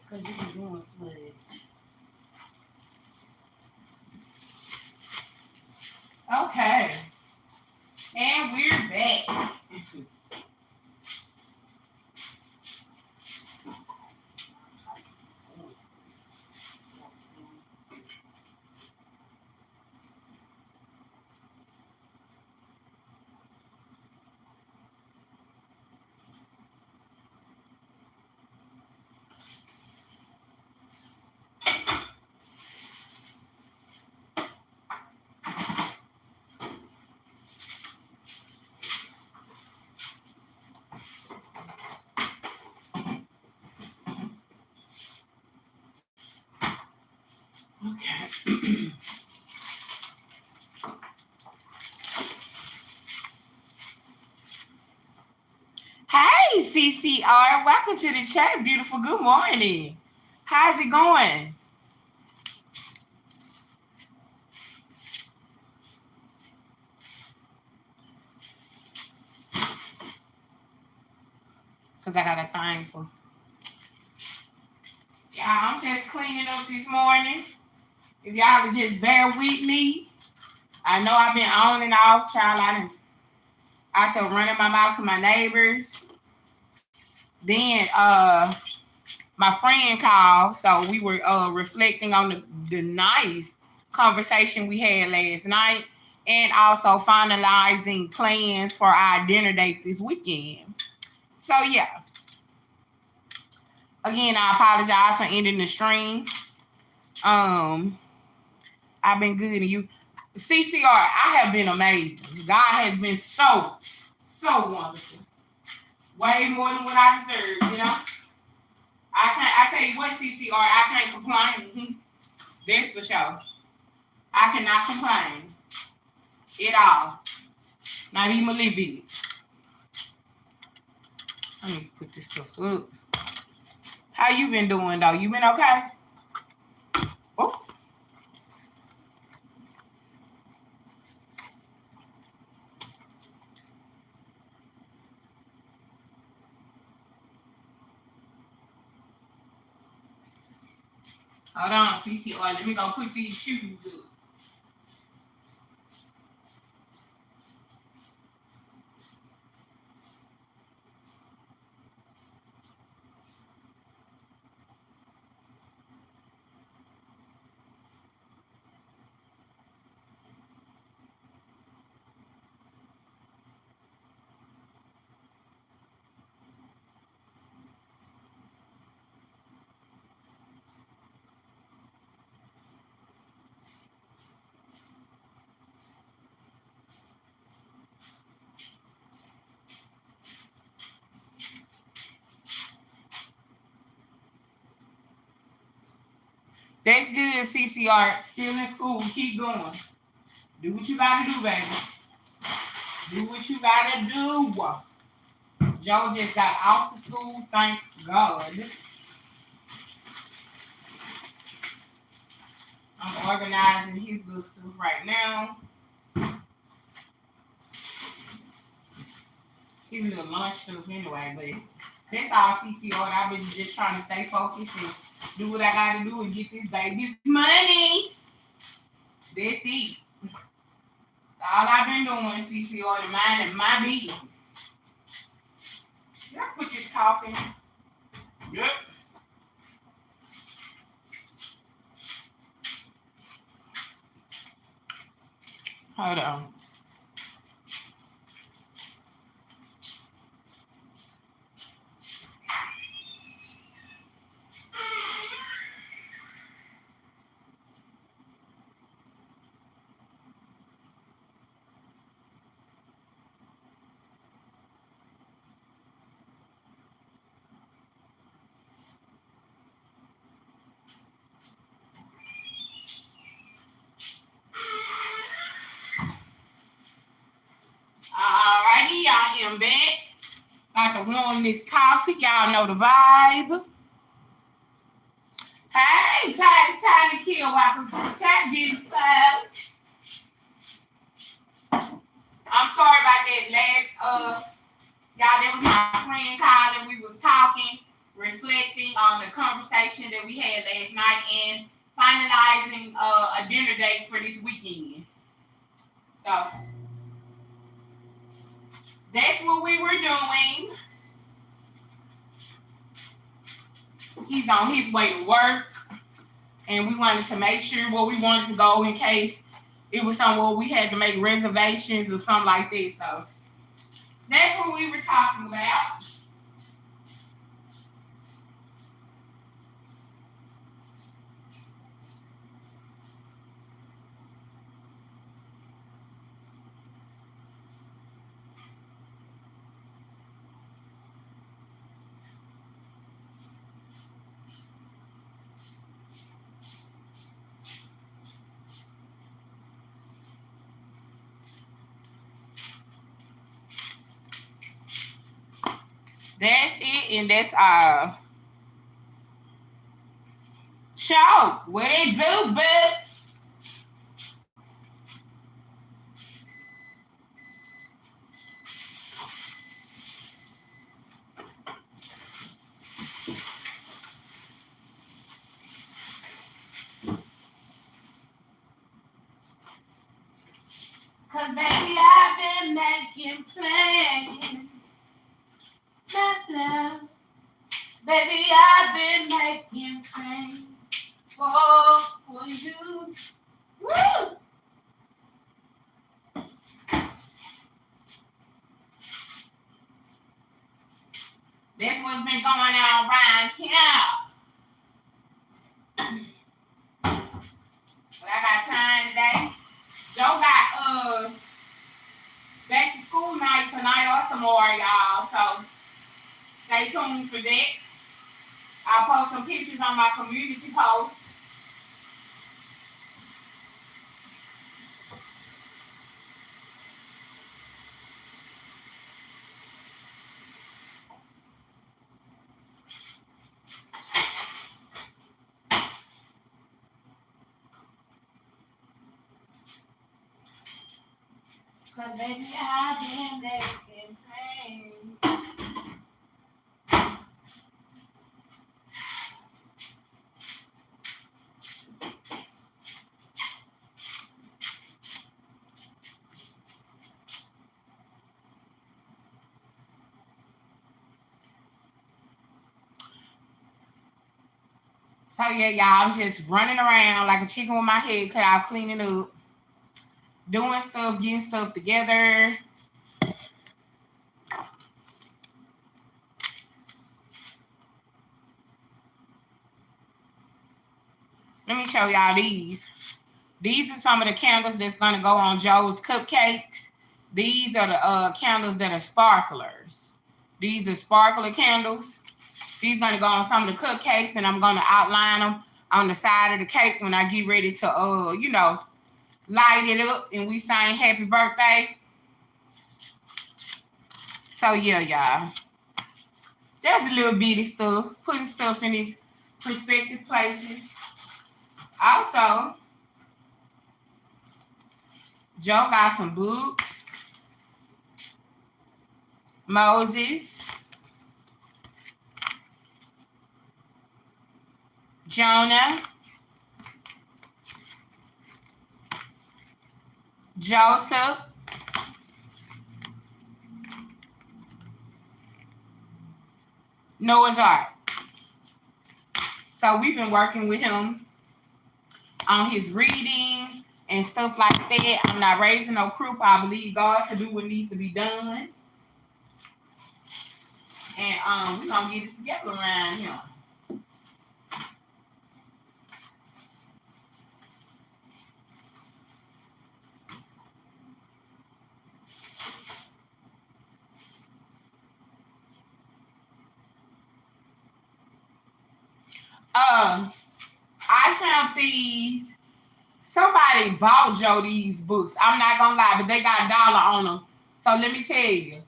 Because you be doing too much. Okay. And we're back. Okay. Hey, CCR. Welcome to the chat, beautiful. Good morning. How's it going? Because I got a thing for. Yeah, I'm just cleaning up this morning. If y'all would just bear with me. I know I've been on and off, child. I could running my mouth to my neighbors. Then my friend called, so we were reflecting on the nice conversation we had last night, and also finalizing plans for our dinner date this weekend. So yeah. Again, I apologize for ending the stream. I've been good, and you, CCR. I have been amazing. God has been so wonderful. Way more than what I deserve, you know. I tell you what, CCR, I can't complain. That's for sure. I cannot complain at all. Not even a little bit. Let me put this stuff up. How you been doing though? You been okay? Oh. Hold on, CCR. Let me go put these shoes up. That's good, CCR. Still in school. Keep going. Do what you gotta do, baby. Do what you gotta do. Joe just got off the school. Thank God. I'm organizing his little stuff right now. His little lunch stuff anyway, but that's all CCR. I've been just trying to stay focused and do what I gotta do and get this baby's money. That's it. That's all I've been doing, CCR, to mind my business. Did I put this coffee? Yep. Hold on. Alrighty, I am back. About to warm this coffee. Y'all know the vibe. Hey, time to kill. Welcome to the chat, beautiful. I'm sorry about that last, y'all, that was my friend calling. We was talking. reflecting on the conversation that we had last night and finalizing a dinner date for this weekend. So that's what we were doing. He's on his way to work, and we wanted to make sure where we wanted to go in case it was somewhere we had to make reservations or something like that. So that's what we were talking about. That's it, and that's all. Show what it do, bud. Cause baby, I've been making plans. Love. Baby, I've been making plans for you. Woo! That's what's been going on around here. But I got time today. Joe got back to school night tonight or tomorrow, y'all. So stay tuned for that. I'll post some pictures on my community post. Cause baby, I've been making plans. So yeah, y'all, I'm just running around like a chicken with my head cut out, cleaning up, doing stuff, getting stuff together. Let me show y'all these. These are some of the candles that's gonna go on Joe's cupcakes. These are the candles that are sparklers. These are sparkler candles. These gonna go on some of the cupcakes, and I'm gonna outline them on the side of the cake when I get ready to, you know, light it up and we sing happy birthday. So yeah, y'all. Just a little bitty stuff, putting stuff in its prospective places. Also, Joe got some books. Moses. Jonah. Joseph. Noah's Ark. So we've been working with him on his reading and stuff like that. I'm not raising no croup. I believe God to do what needs to be done. And we're gonna get it together around here. I found these. Somebody bought Joe these books. I'm not gonna lie, but they got $1 on them. So let me tell you,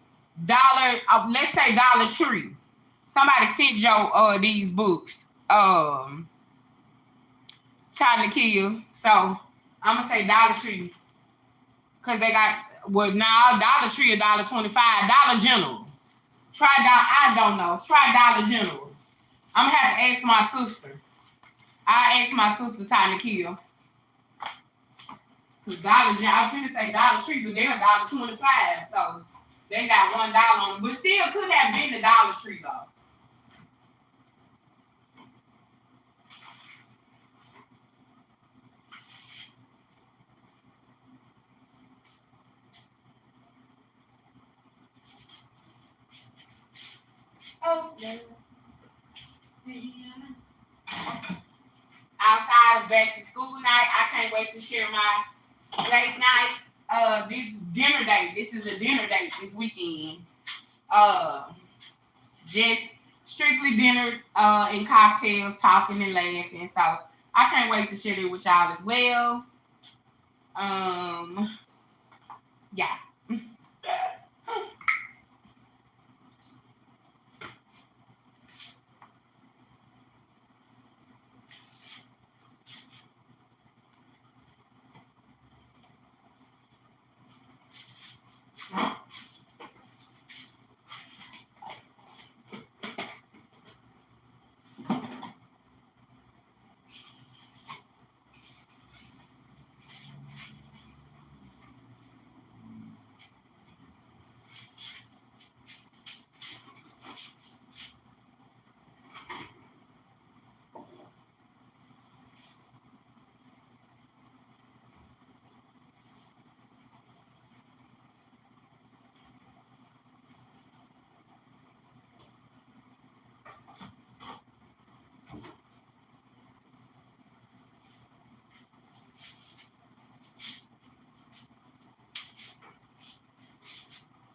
let's say Dollar Tree. Somebody sent Joe these books. Time to Kill. So I'm gonna say Dollar Tree. Cause they got Dollar Tree $1.25. Dollar General. I don't know. Try Dollar General. I'm gonna have to ask my sister. I asked my sister time to kill. Cause Dollar General, I was finna say Dollar Tree, but they're $1.25, so they got $1 on them. But still could have been the Dollar Tree though. Oh, yeah. Outside of back to school night, I can't wait to share my late night. This dinner date. This is a dinner date this weekend. Just strictly dinner and cocktails, talking and laughing. So I can't wait to share it with y'all as well. Yeah.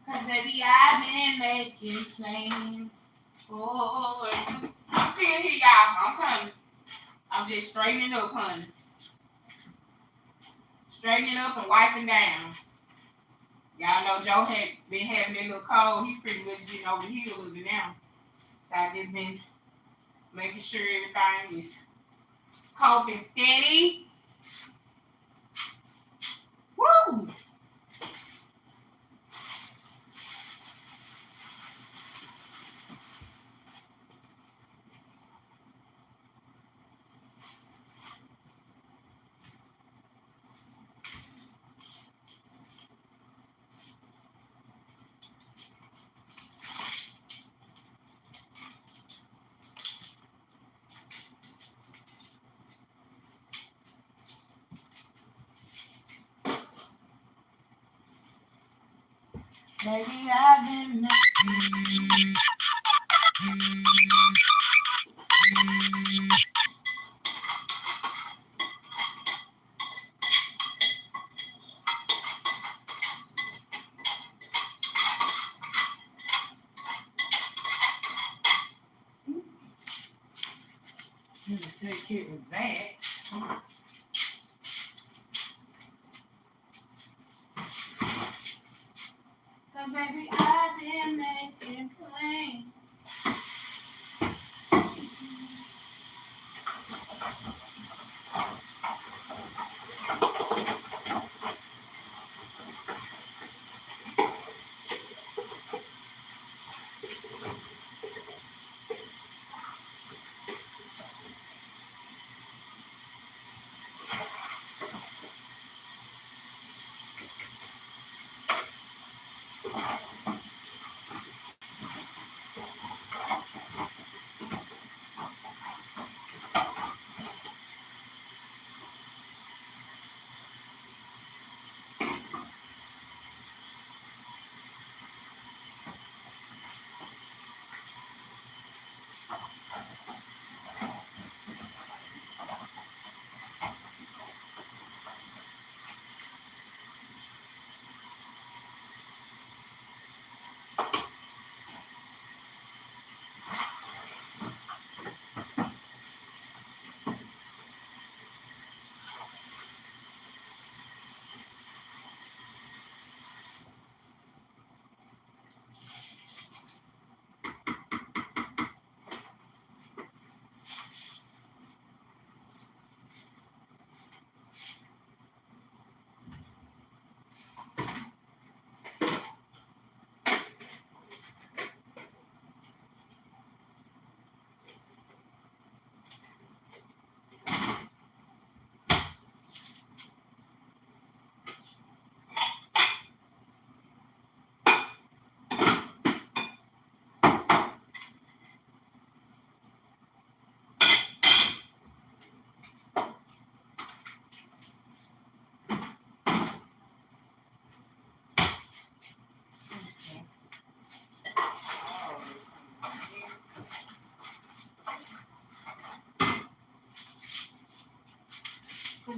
Cause baby, I've been making plans for you. I'm still here, y'all. I'm coming. I'm just straightening up, honey. Straightening up and wiping down. Y'all know Joe had been having that little cold. He's pretty much getting over the hill a little bit now. So I just been making sure everything is coping steady. Woo! Baby, I've been making. Let me take care of that. Cause baby, I've been making plans.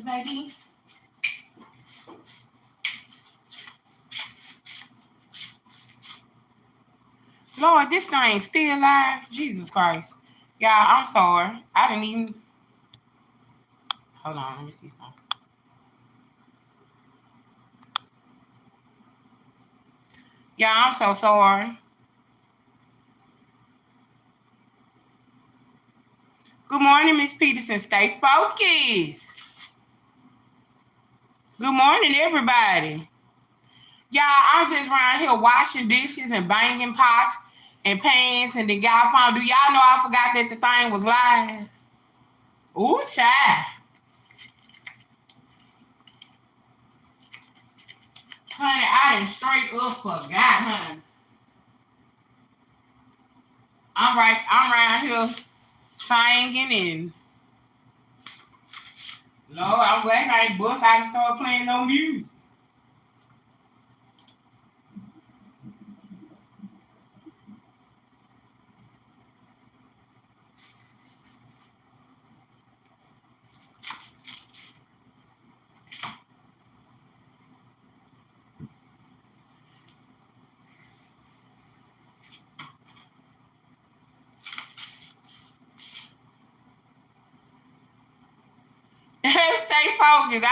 baby. Lord, this thing still live. Jesus Christ. Y'all, I'm sorry. I didn't even. Hold on, let me see something. Y'all, I'm so sorry. Good morning, Miss Peterson. Stay focused. Good morning, everybody. Y'all, I'm just around here washing dishes and banging pots and pans, and then y'all found. Do y'all know I forgot that the thing was live? Ooh, child. Honey, I done straight up forgot, honey. I'm around here singing and Lord, I'm glad I ain't bust out and start playing no music. Stay focused.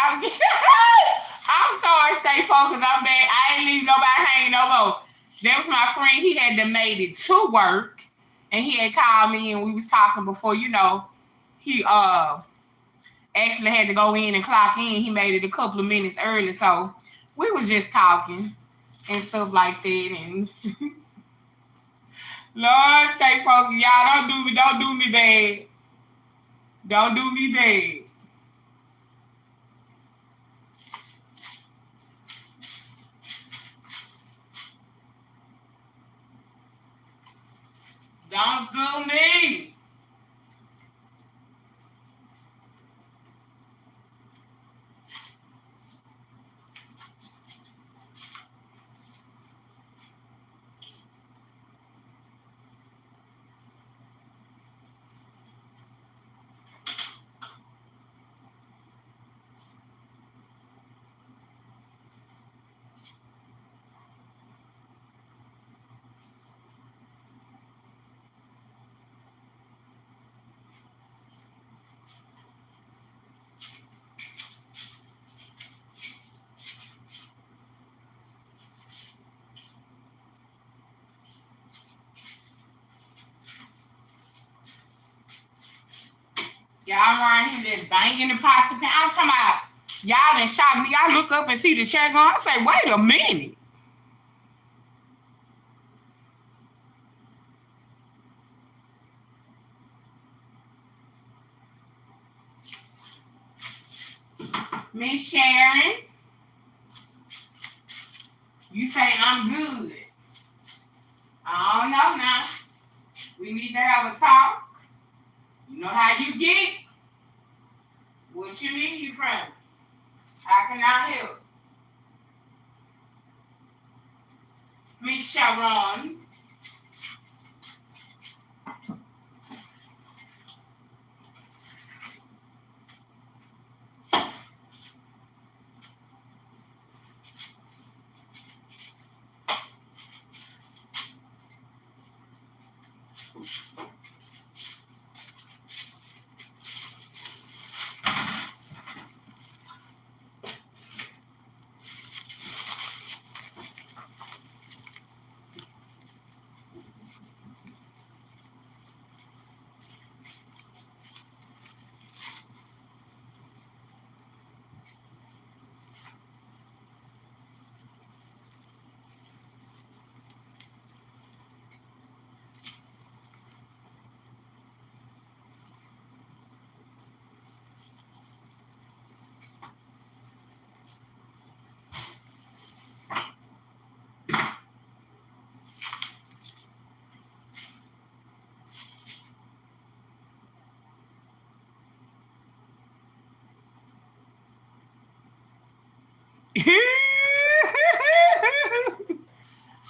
I'm sorry, stay focused. I'm bad. I ain't leave nobody hanging no more. That was my friend. He had to made it to work, and he had called me, and we was talking before. He actually had to go in and clock in. He made it a couple of minutes early, so we was just talking and stuff like that. And Lord, stay focused, y'all. Don't do me bad. Don't do me bad. Don't do me. Y'all around here just banging the pots and pans. I'm talking about y'all done shocked me. Y'all look up and see the chair going. I say, wait a minute. Miss Sharon, you say I'm good. I don't know now. We need to have a talk. You know how you get? What you need from? How can I help? Miss Sharon.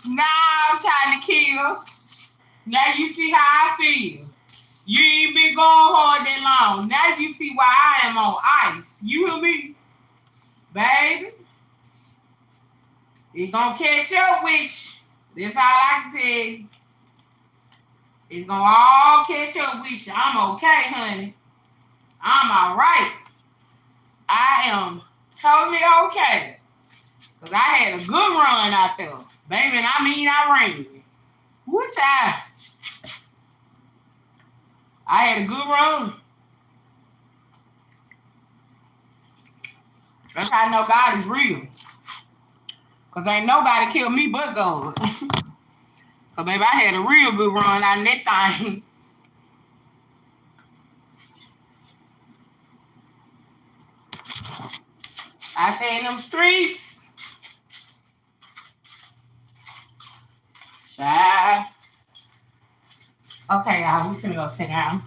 Now I'm trying to kill. Now you see how I feel. You ain't been going hard that long. Now you see why I am on ice. You hear me? Baby, it's gonna catch up with you. That's all I can tell you. It's gonna all catch up with you. I'm okay, honey. I'm all right. I am totally okay. Because I had a good run out there. Baby, and I mean I ran. Which I had a good run. That's how I know God is real. Because ain't nobody killed me but God. So, baby, I had a real good run out of that thing. Out there in them streets. Child. Okay, y'all, we finna go sit down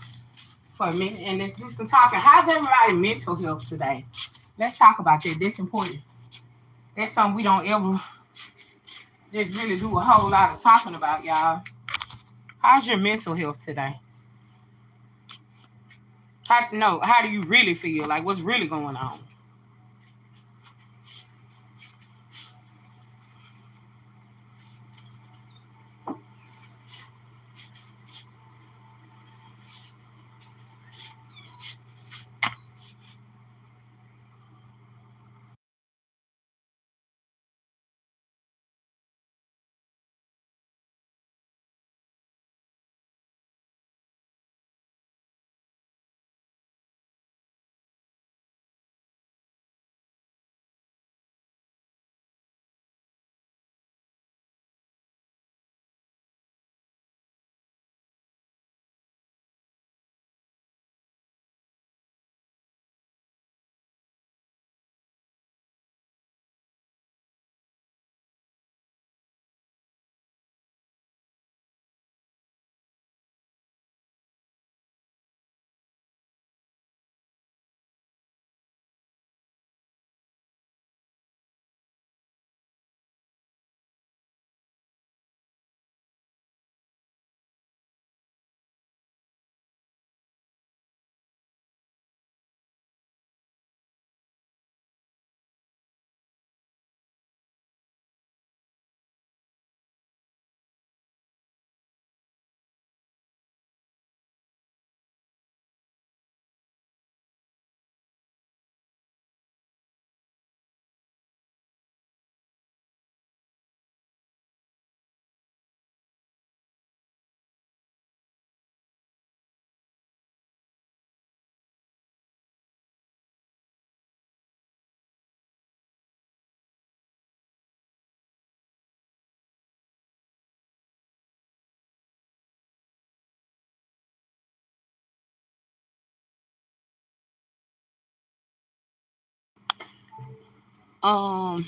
for a minute and let's do some talking. How's everybody mental health today? Let's talk about that. That's important. That's something we don't ever just really do a whole lot of talking about, y'all. How's your mental health today? How do you really feel? Like, what's really going on?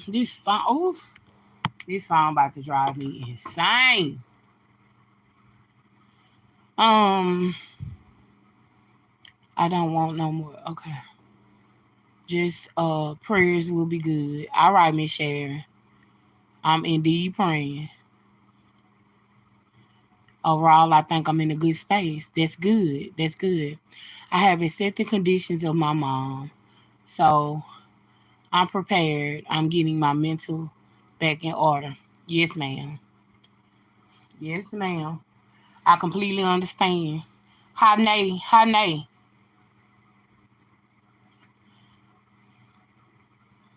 This phone, this phone about to drive me insane. Um, I don't want no more. Okay. Just prayers will be good. All right, Miss Sharon. I'm indeed praying. Overall, I think I'm in a good space. That's good. That's good. I have accepted conditions of my mom. So I'm prepared. I'm getting my mental back in order. Yes, ma'am. Yes, ma'am. I completely understand. Hi, Nay. Hi, Nay.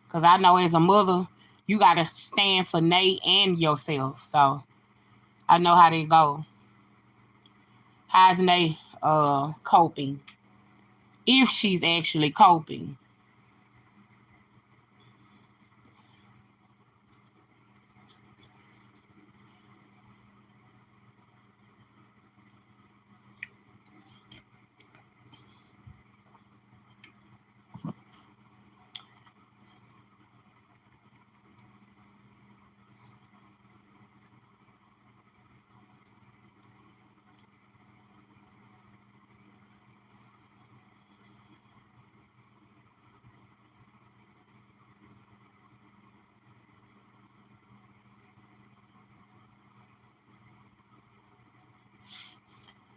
Because I know as a mother, you got to stand for Nay and yourself. So I know how they go. How's Nay coping? If she's actually coping.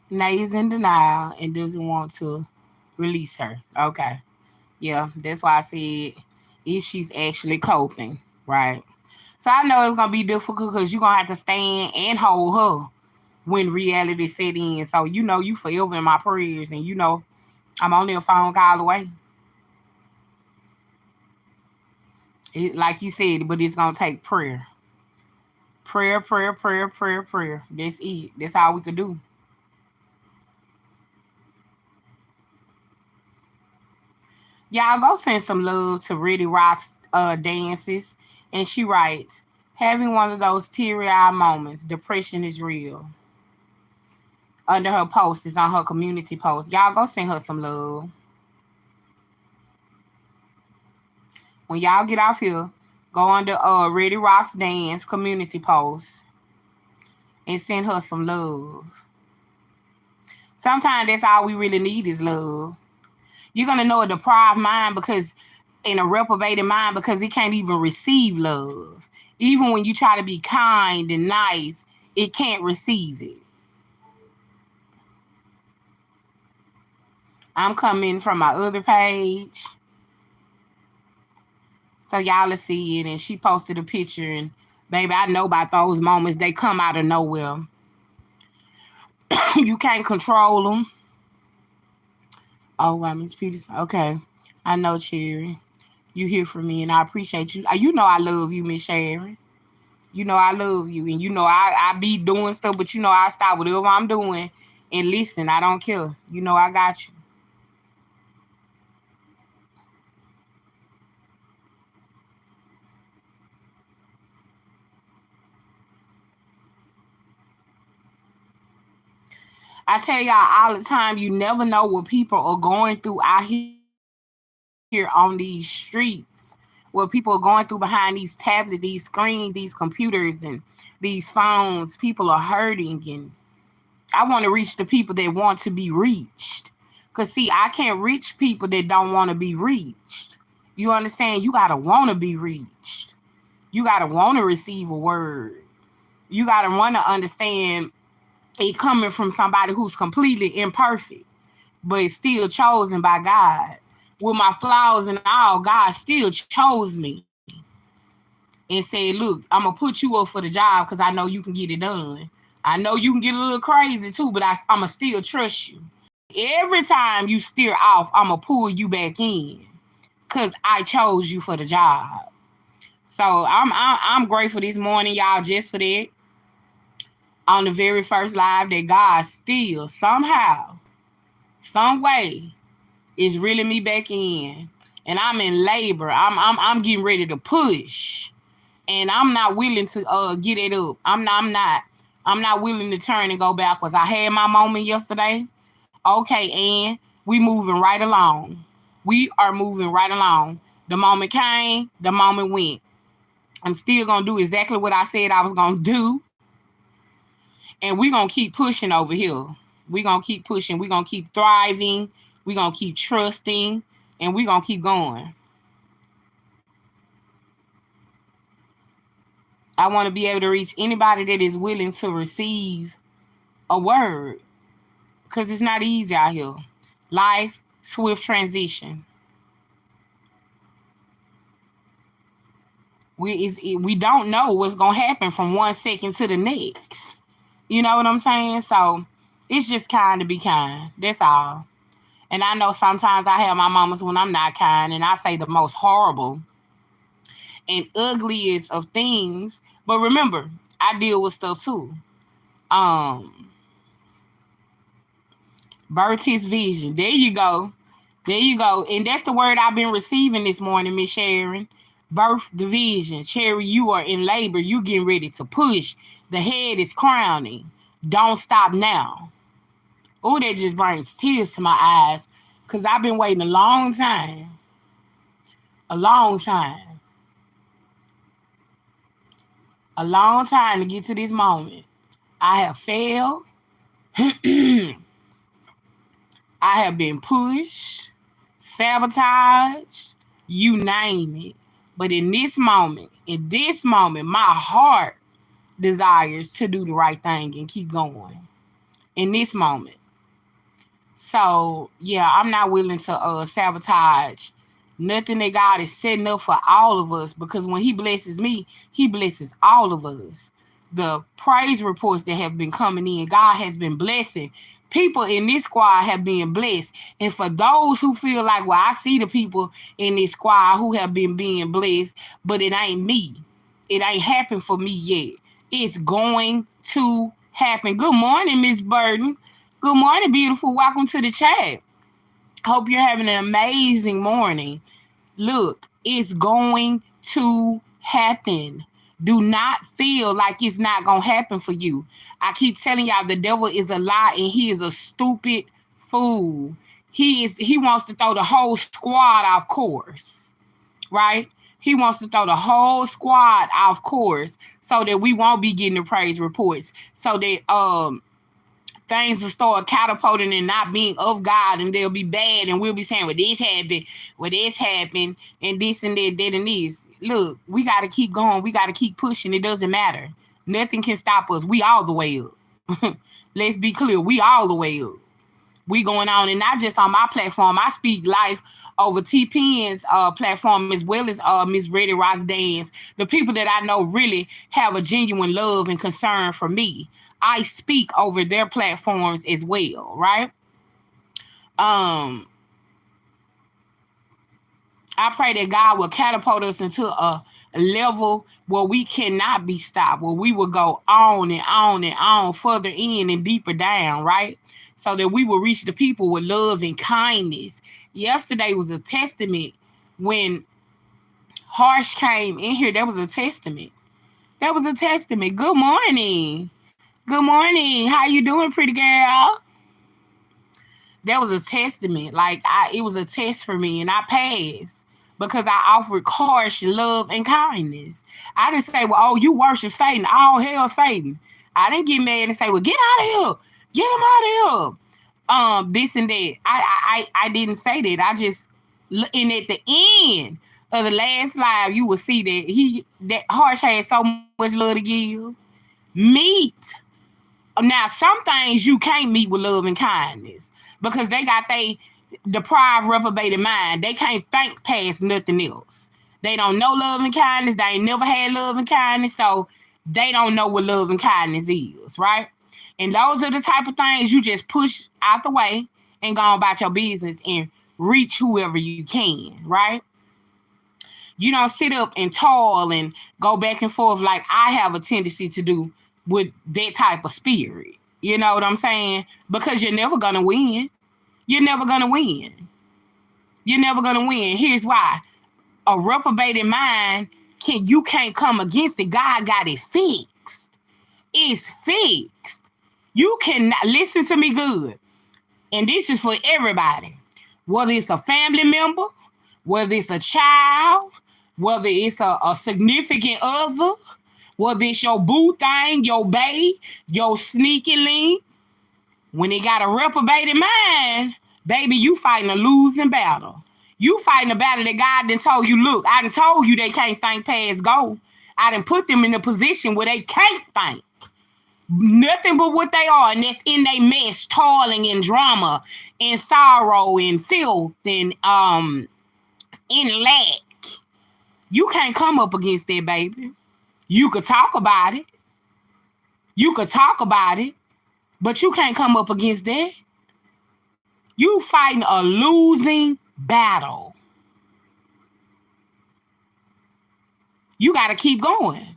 Nay is in denial and doesn't want to release her. Okay. Yeah, that's why I said if she's actually coping, right? So I know it's gonna be difficult because you're gonna have to stand and hold her when reality set in. So you know you forever in my prayers, and you know I'm only a phone call away. Like you said, but it's gonna take prayer. Prayer, prayer, prayer, prayer, prayer. That's it. That's all we could do. Y'all go send some love to Ready Rocks dances. And she writes, having one of those teary-eyed moments, depression is real. Under her post, is on her community post. Y'all go send her some love. When y'all get off here, go under Ready Rocks Dance community post and send her some love. Sometimes that's all we really need is love. You're gonna know a deprived mind because in a reprobated mind because it can't even receive love. Even when you try to be kind and nice, it can't receive it. I'm coming from my other page. So y'all will see it. And she posted a picture. And baby, I know about those moments. They come out of nowhere. You can't control them. Oh, wow, Miss Peterson. Okay. I know, Cherry. You hear from me, and I appreciate you. You know I love you, Miss Sharon. You know I love you. And you know I be doing stuff, but you know I stop whatever I'm doing and listen. I don't care. You know I got you. I tell y'all all the time, you never know what people are going through out here on these streets. What people are going through behind these tablets, these screens, these computers, and these phones. People are hurting, and I want to reach the people that want to be reached. Because, see, I can't reach people that don't want to be reached. You understand? You got to want to be reached. You got to want to receive a word. You got to want to understand it coming from somebody who's completely imperfect, but still chosen by God. With my flaws and all, God still chose me and said, look, I'm going to put you up for the job because I know you can get it done. I know you can get a little crazy too, but I'm going to still trust you. Every time you steer off, I'm going to pull you back in because I chose you for the job. So I'm grateful this morning, y'all, just for that. On the very first live that God still somehow, some way is reeling me back in. And I'm in labor. I'm getting ready to push. And I'm not willing to get it up. I'm not willing to turn and go backwards. I had my moment yesterday. Okay, and we moving right along. We are moving right along. The moment came, the moment went. I'm still gonna do exactly what I said I was gonna do. And we're gonna keep pushing over here. We're gonna keep pushing. We're gonna keep thriving. We're gonna keep trusting. And we're gonna keep going. I want to be able to reach anybody that is willing to receive a word. Because it's not easy out here. Life, swift transition. We don't know what's gonna happen from 1 second to the next. You know what I'm saying? So it's just kind to be kind. That's all. And I know sometimes I have my moments when I'm not kind and I say the most horrible and ugliest of things. But remember, I deal with stuff too. Birth his vision. There you go. There you go. And that's the word I've been receiving this morning, Miss Sharon. Birth the vision. Cherry, you are in labor. You getting ready to push. The head is crowning. Don't stop now. Oh, that just brings tears to my eyes. Because I've been waiting a long time. A long time. A long time to get to this moment. I have failed. I have been pushed, sabotaged, you name it. But in this moment, my heart desires to do the right thing and keep going. in this moment. So yeah, I'm not willing to sabotage nothing that God is setting up for all of us, because when he blesses me, he blesses all of us. The praise reports that have been coming in, God has been blessing. People in this squad have been blessed. And for those who feel like, well, I see the people in this squad who have been being blessed, but it ain't me. It ain't happened for me yet. It's going to happen. Good morning, Miss Burton. Good morning, beautiful. Welcome to the chat. Hope you're having an amazing morning. Look, it's going to happen. Do not feel like it's not going to happen for you. I keep telling y'all, the devil is a lie and he is a stupid fool. He wants to throw the whole squad off course, right? He wants to throw the whole squad off course so that we won't be getting the praise reports, so that things will start catapulting and not being of God, and they'll be bad, and we'll be saying, well, this happened, and this and that and this. Look, we got to keep going. We got to keep pushing. It doesn't matter. Nothing can stop us. We all the way up. Let's be clear. We all the way up. We going on, and not just on my platform. I speak life over TPN's platform, as well as Miss Reddy Ross Dance. The people that I know really have a genuine love and concern for me, I speak over their platforms as well, right? I pray that God will catapult us into a level where we cannot be stopped, where we will go on and on and on, further in and deeper down, right? So that we will reach the people with love and kindness. Yesterday was a testament. When Harsh came in here, that was a testament. That was a testament. Good morning. Good morning. How you doing, pretty girl? That was a testament. Like, it was a test for me, and I passed because I offered Harsh love and kindness. I didn't say, well, oh, you worship Satan. All hell Satan. I didn't get mad and say, well, get out of here. Get him out of here. This and that. I didn't say that. I just, and at the end of the last live, you will see that Harsh had so much love to give. Meet. Now, some things you can't meet with love and kindness because they got they deprived, reprobated mind. They can't think past nothing else. They don't know love and kindness. They ain't never had love and kindness, so they don't know what love and kindness is, right? And those are the type of things you just push out the way and go about your business and reach whoever you can, right? You don't sit up and toil and go back and forth like I have a tendency to do with that type of spirit. You know what I'm saying? Because you're never going to win. You're never going to win. You're never going to win. Here's why. A reprobated mind, you can't come against it. God got it fixed. It's fixed. You cannot, listen to me good. And this is for everybody. Whether it's a family member, whether it's a child, whether it's a significant other, whether it's your boo thing, your bae, your sneaky link, when it got a reprobated mind, baby, you fighting a losing battle. You fighting a battle that God done told you, look, I done told you they can't think past go. I done put them in a position where they can't think. Nothing but what they are, and that's in their mess, toiling in drama, in sorrow, in filth, and in lack. You can't come up against that, baby. You could talk about it. You could talk about it, but you can't come up against that. You fighting a losing battle. You got to keep going.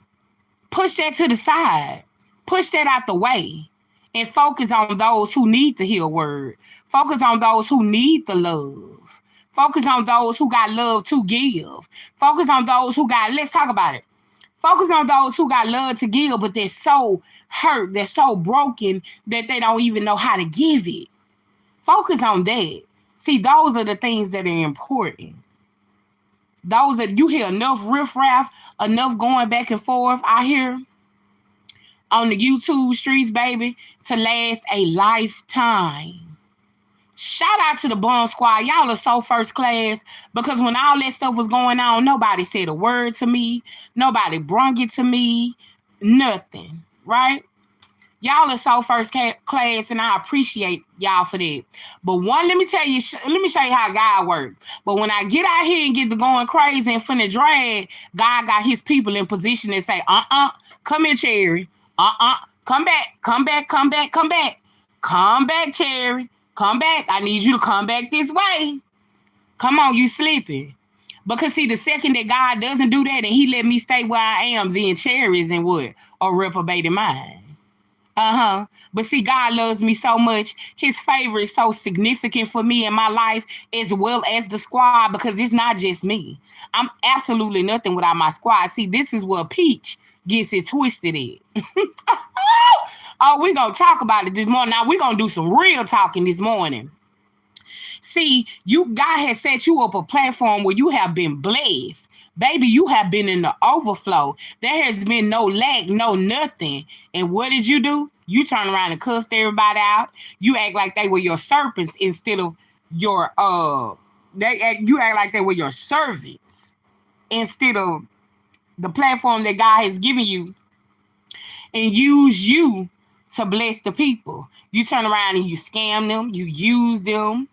Push that to the side. Push that out the way and focus on those who need to hear a word. Focus on those who need the love. Focus on those who got love to give. Focus on those who got, let's talk about it. Focus on those who got love to give, but they're so hurt, they're so broken that they don't even know how to give it. Focus on that. See, those are the things that are important. Those that you hear enough riffraff, enough going back and forth out here on the YouTube streets, baby, to last a lifetime. Shout out to the Bum Squad. Y'all are so first class, because when all that stuff was going on, nobody said a word to me. Nobody brung it to me. Nothing, right? Y'all are so first class, and I appreciate y'all for that. But let me tell you, let me show you how God works. But when I get out here and get to going crazy and finna drag, God got his people in position and say, come here, Cherry. Come back, come back, come back, come back. Come back, Cherry. Come back. I need you to come back this way. Come on, you sleeping. Because see, the second that God doesn't do that and he let me stay where I am, then Cherry is in what? A reprobated mind. But see, God loves me so much. His favor is so significant for me in my life, as well as the squad, because it's not just me. I'm absolutely nothing without my squad. See, this is where Peach gets it twisted at. Oh, we're going to talk about it this morning. Now, we're going to do some real talking this morning. See, God has set you up a platform where you have been blessed. Baby, you have been in the overflow. There has been no lack, no nothing. And what did you do? You turn around and cussed everybody out. You act like they were your serpents instead of your you act like they were your servants instead of the platform that God has given you, and use you to bless the people. You turn around and you scam them, you use them,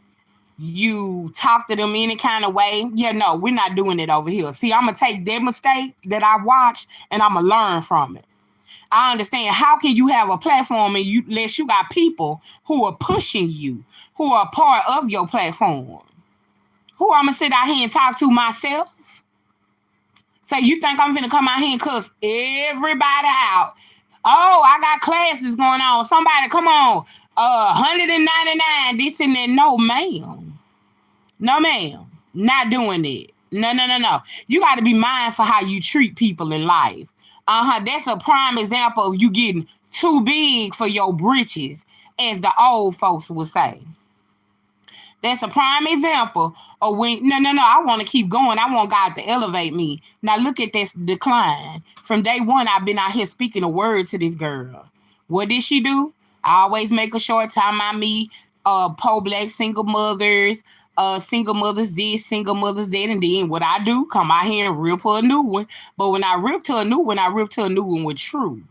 you talk to them any kind of way. Yeah, no, we're not doing it over here. See, I'm going to take that mistake that I watched and I'm going to learn from it. I understand. How can you have a platform unless you got people who are pushing you, who are part of your platform? Who I'm going to sit out here and talk to myself? So you think I'm going to come out here and cuss everybody out? Oh, I got classes going on. Somebody, come on. 199, this and that. No, ma'am. No, ma'am. Not doing it. No. You got to be mindful how you treat people in life. That's a prime example of you getting too big for your britches, as the old folks would say. That's a prime example of when, no, I want to keep going. I want God to elevate me. Now look at this decline. From day one, I've been out here speaking a word to this girl. What did she do? I always make a short time on me, pro-black single mothers this, single mothers that, and then what I do, come out here and rip her a new one. But when I ripped her a new one, I ripped her a new one with truth.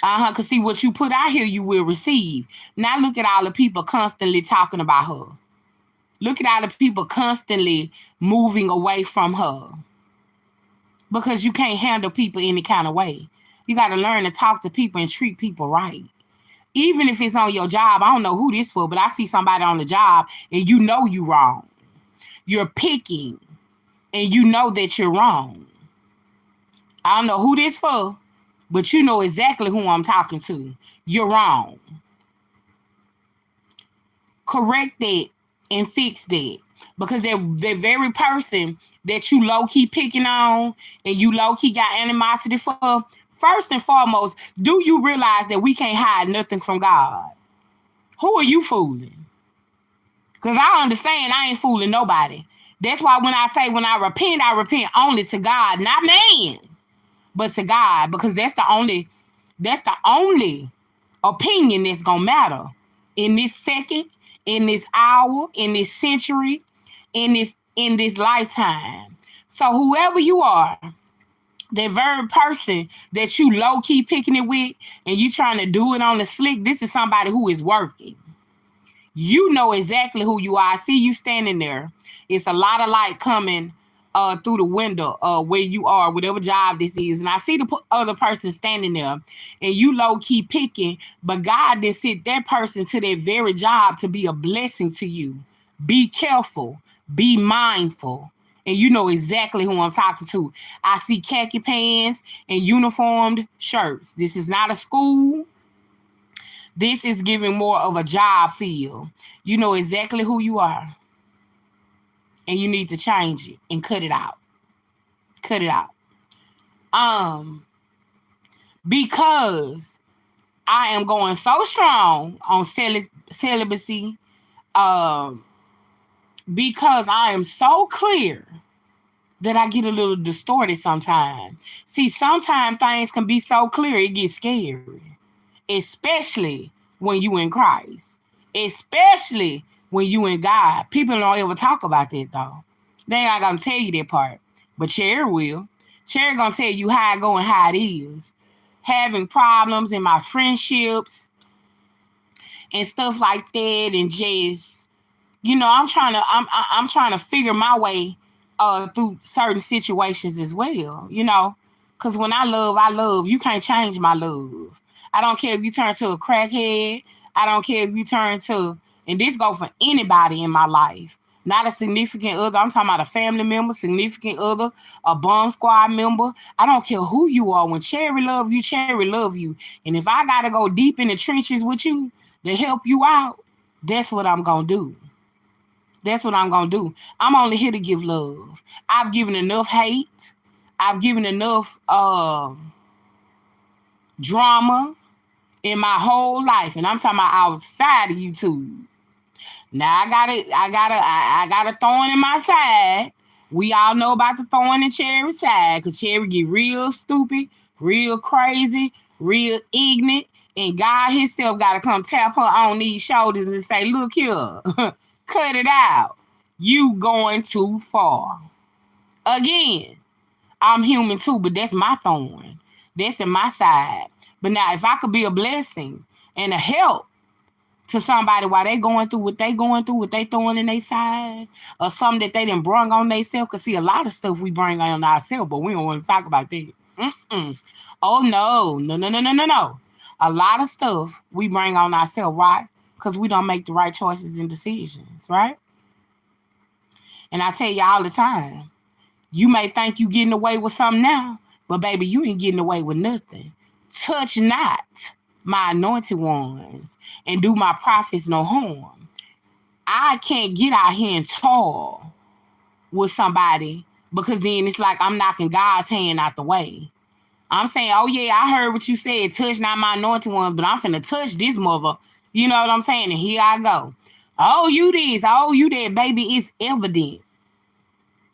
Because see, what you put out here, you will receive. Now look at all the people constantly talking about her. Look at all the people constantly moving away from her. Because you can't handle people any kind of way. You got to learn to talk to people and treat people right. Even if it's on your job, I don't know who this for, but I see somebody on the job and you know you're wrong. You're picking and you know that you're wrong. I don't know who this for, but you know exactly who I'm talking to. You're wrong. Correct that and fix that. Because the very person that you low-key picking on and you low-key got animosity for, first and foremost, do you realize that we can't hide nothing from God? Who are you fooling? Because I understand I ain't fooling nobody. That's why when I repent only to God, not man, but to God. Because that's the only opinion that's going to matter in this second, in this hour, in this century, in this lifetime. So whoever you are, that very person that you low-key picking it with and you trying to do it on the slick, this is somebody who is working. You know exactly who you are. I see you standing there. It's a lot of light coming through the window where you are, whatever job this is. And I see the other person standing there and you low-key picking, but God did send that person to that very job to be a blessing to you. Be careful. Be mindful. And you know exactly who I'm talking to. I see khaki pants and uniformed shirts. This is not a school. This is giving more of a job feel. You know exactly who you are. And you need to change it and cut it out. Cut it out. Because I am going so strong on celibacy, because I am so clear that I get a little distorted sometimes. See, sometimes things can be so clear, it gets scary. Especially when you in Christ. Especially when you in God. People don't ever talk about that, though. They ain't gonna tell you that part. But Cherry will. Cherry gonna tell you how it go and how it is. having problems in my friendships and stuff like that, and just, I'm trying to figure my way through certain situations as well, because when I love. You can't change my love. I don't care if you turn to a crackhead. I don't care if you turn to, and this go for anybody in my life, not a significant other. I'm talking about a family member, significant other, a bomb squad member. I don't care who you are. When Cherry love you, Cherry love you. And if I got to go deep in the trenches with you to help you out, that's what I'm going to do. That's what I'm going to do. I'm only here to give love. I've given enough hate. I've given enough drama in my whole life. And I'm talking about outside of YouTube. Now I got a thorn in my side. We all know about the thorn in Cherry's side, because Cherry get real stupid, real crazy, real ignorant, and God himself got to come tap her on these shoulders and say, look here, cut it out. You going too far. Again, I'm human too, but that's my thorn. That's in my side. But now if I could be a blessing and a help to somebody while they going through what they throwing in their side, or something that they done brung on themselves, because see, a lot of stuff we bring on ourselves, but we don't want to talk about that. Oh, no. A lot of stuff we bring on ourselves, right? Because we don't make the right choices and decisions, right? And I tell you all the time, you may think you getting away with something now, but baby, you ain't getting away with nothing. Touch not my anointed ones and do my prophets no harm. I can't get out here and talk with somebody, because then it's like I'm knocking God's hand out the way. I'm saying, oh yeah, I heard what you said, touch not my anointed ones, but I'm finna touch this mother. You know what I'm saying? And here I go. Oh, you this, oh, you that, baby. It's evident.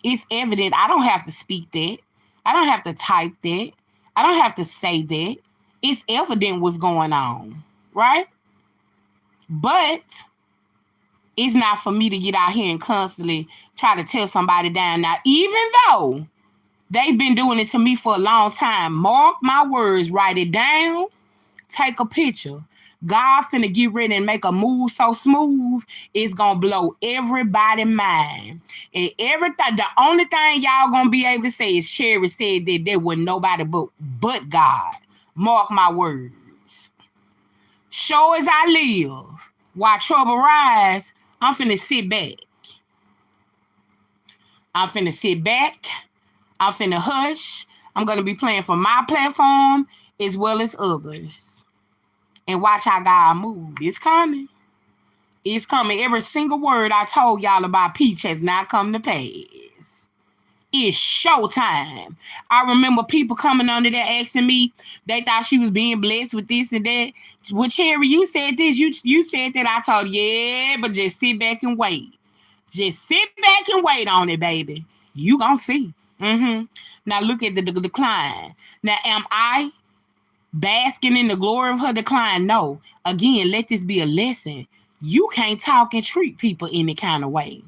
It's evident. I don't have to speak that. I don't have to type that. I don't have to say that. It's evident what's going on, right? But it's not for me to get out here and constantly try to tear somebody down. Now, even though they've been doing it to me for a long time, mark my words, write it down, take a picture. God finna get ready and make a move so smooth, it's gonna blow everybody's mind. And everything, the only thing y'all gonna be able to say is Cherry said that there was nobody but God. Mark my words. Sure as I live, while trouble rise, I'm finna sit back. I'm finna hush. I'm gonna be playing for my platform as well as others. And watch how God move. It's coming. It's coming. Every single word I told y'all about Peach has not come to pass. It's showtime. I remember people coming under there asking me, they thought she was being blessed with this and that. Well, Cherry, you said this, you said that. I told, yeah, but just sit back and wait. Just sit back and wait on it, baby. You gonna see. Now look at the decline. Now, am I basking in the glory of her decline? No. Again, let this be a lesson. You can't talk and treat people any kind of way.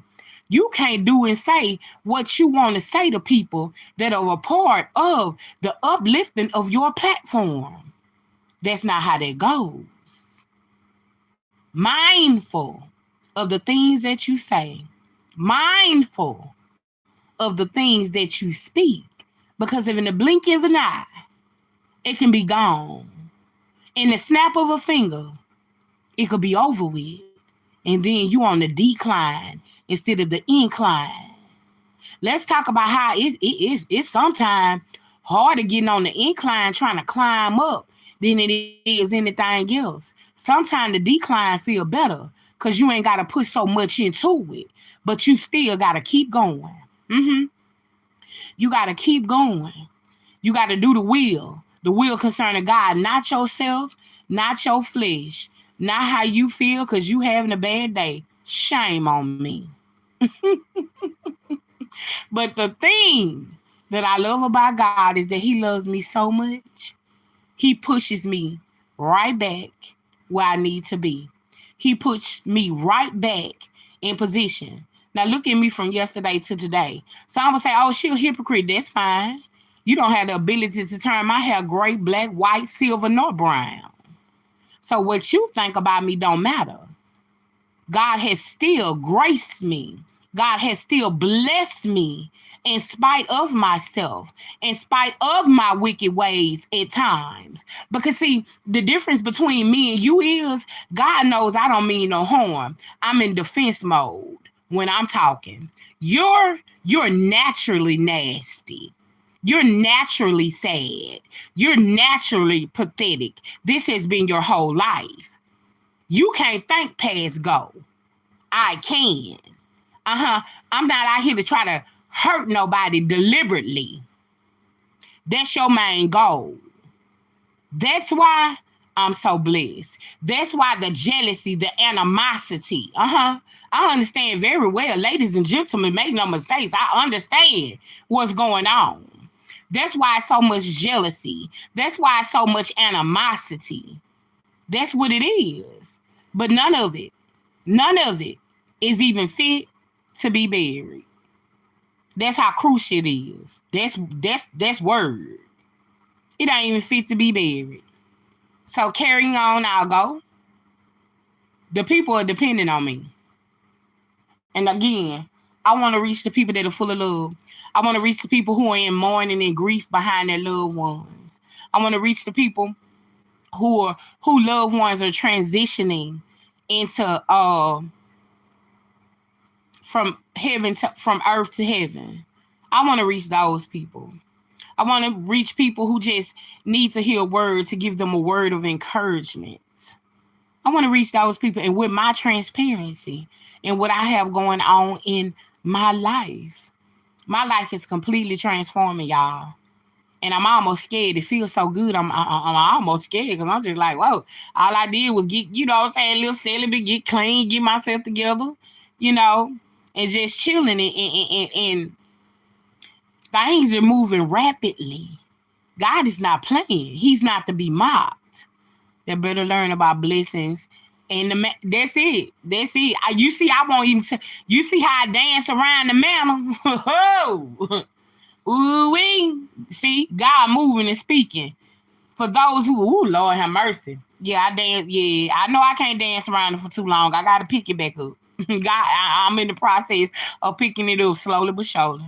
You can't do and say what you want to say to people that are a part of the uplifting of your platform. That's not how that goes. Mindful of the things that you say. Mindful of the things that you speak. Because if in the blink of an eye, it can be gone. In the snap of a finger, it could be over with. And then you on the decline instead of the incline. Let's talk about how it's sometimes harder getting on the incline trying to climb up than it is anything else. Sometimes the decline feel better because you ain't got to put so much into it, but you still got to keep going. You got to keep going. You got to do the will concerning God, not yourself, not your flesh, not how you feel because you having a bad day. Shame on me. But the thing that I love about God is that he loves me so much. He pushes me right back where I need to be. He puts me right back in position. Now look at me from yesterday to today. So I'm going to say, oh, she a hypocrite. That's fine. You don't have the ability to turn my hair gray, black, white, silver, nor brown. So what you think about me don't matter. God has still graced me. God has still blessed me in spite of myself, in spite of my wicked ways at times. Because see, the difference between me and you is God knows I don't mean no harm. I'm in defense mode when I'm talking. You're naturally nasty. You're naturally sad. You're naturally pathetic. This has been your whole life. You can't think past go. I can. I'm not out here to try to hurt nobody deliberately. That's your main goal. That's why I'm so blessed. That's why the jealousy, the animosity. I understand very well, ladies and gentlemen, make no mistakes. I understand what's going on. That's why so much jealousy. That's why so much animosity. That's what it is. But none of it is even fit to be buried. That's how crucial it is. That's word. It ain't even fit to be buried. So carrying on, I'll go. The people are depending on me. And again, I want to reach the people that are full of love. I want to reach the people who are in mourning and grief behind their loved ones. I want to reach the people who loved ones are transitioning into from earth to heaven. I want to reach those people. I want to reach people who just need to hear a word to give them a word of encouragement. I want to reach those people, and with my transparency and what I have going on in my life is completely transforming, y'all. And I'm almost scared. It feels so good. I'm almost scared because I'm just like, whoa. All I did was get, a little celibate, get clean, get myself together, and just chilling. And things are moving rapidly. God is not playing. He's not to be mocked. They better learn about blessings. And that's it. You see, I won't even. You see how I dance around the mantle? Ooh-wee. See, God moving and speaking. For those who, Lord have mercy. Yeah, I dance. Yeah, I know I can't dance around it for too long. I got to pick it back up. God, I'm in the process of picking it up slowly but surely.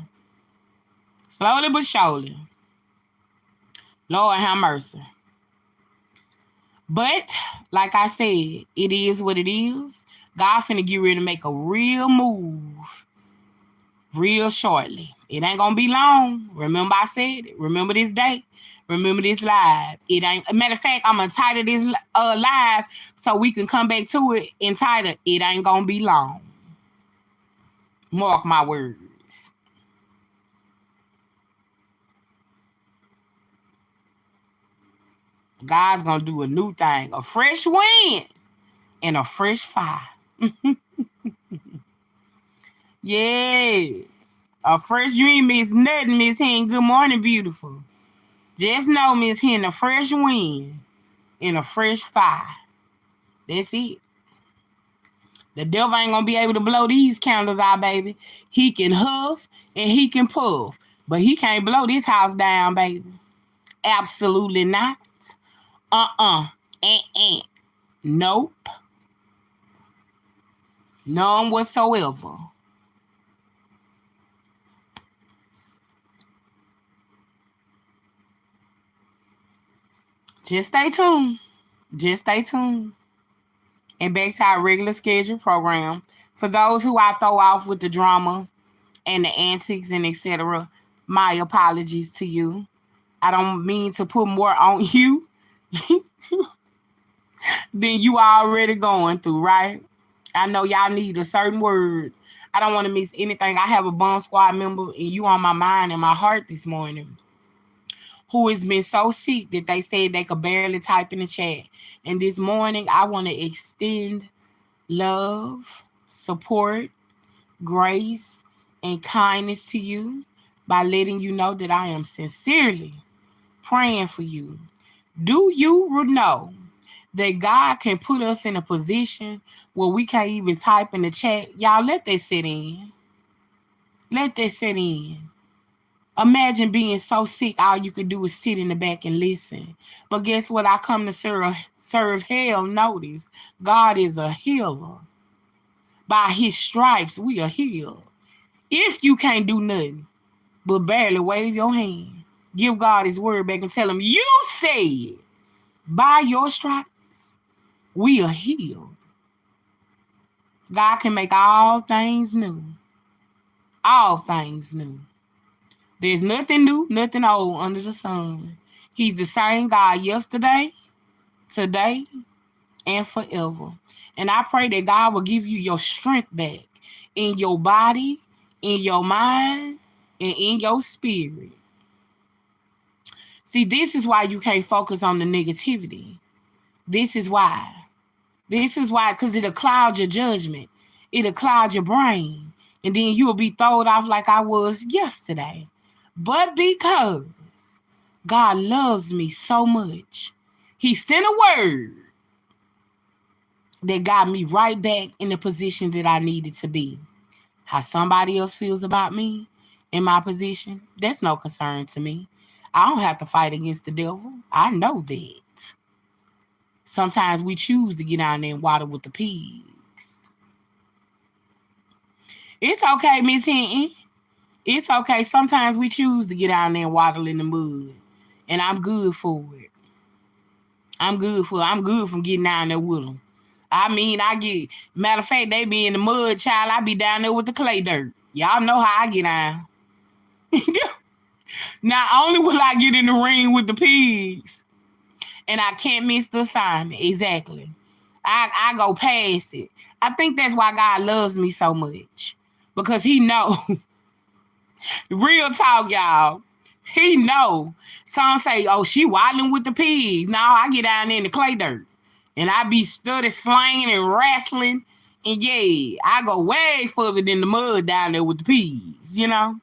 Slowly but surely. Lord have mercy. But, like I said, it is what it is. God finna get ready to make a real move real shortly. It ain't gonna be long. Remember I said it. Remember this day. Remember this live. It ain't. Matter of fact, I'm gonna title this live so we can come back to it and title it ain't gonna be long. Mark my words. God's gonna do a new thing, a fresh wind and a fresh fire. Yes. A fresh dream is nothing, Miss Hen. Good morning, beautiful. Just know, Miss Hen, a fresh wind and a fresh fire. That's it. The devil ain't gonna be able to blow these candles out, baby. He can huff and he can puff, but he can't blow this house down, baby. Absolutely not. Nope. None whatsoever. Just stay tuned. And back to our regular schedule program. For those who I throw off with the drama and the antics and etc., my apologies to you. I don't mean to put more on you than you already going through, right? I know y'all need a certain word. I don't want to miss anything. I have a bomb squad member and you on my mind and my heart this morning who has been so sick that they said they could barely type in the chat. And this morning, I want to extend love, support, grace, and kindness to you by letting you know that I am sincerely praying for you. Do you know that God can put us in a position where we can't even type in the chat? Y'all, let that sit in. Let that sit in. Imagine being so sick, all you could do is sit in the back and listen. But guess what? I come to serve hell. Notice, God is a healer. By his stripes, we are healed. If you can't do nothing but barely wave your hand, give God his word back and tell him, you said, by your stripes, we are healed. God can make all things new. All things new. There's nothing new, nothing old under the sun. He's the same God yesterday, today, and forever. And I pray that God will give you your strength back in your body, in your mind, and in your spirit. See, this is why you can't focus on the negativity. This is why. This is why, because it'll cloud your judgment. It'll cloud your brain. And then you'll be thrown off like I was yesterday. But because God loves me so much, he sent a word that got me right back in the position that I needed to be. How somebody else feels about me in my position, that's no concern to me. I don't have to fight against the devil. I know that. Sometimes we choose to get down there and water with the pigs. It's okay, Miss Hinton. It's okay. Sometimes we choose to get down there and waddle in the mud. And I'm good for it. I'm good from getting down there with them. Matter of fact, they be in the mud, child. I be down there with the clay dirt. Y'all know how I get down. Not only will I get in the ring with the pigs, and I can't miss the assignment. Exactly. I go past it. I think that's why God loves me so much. Because he know. Real talk, y'all. He know. Some say, oh, she waddling with the pigs. No, I get down there in the clay dirt. And I be study slanging and wrestling. And yeah, I go way further than the mud down there with the pigs, you know.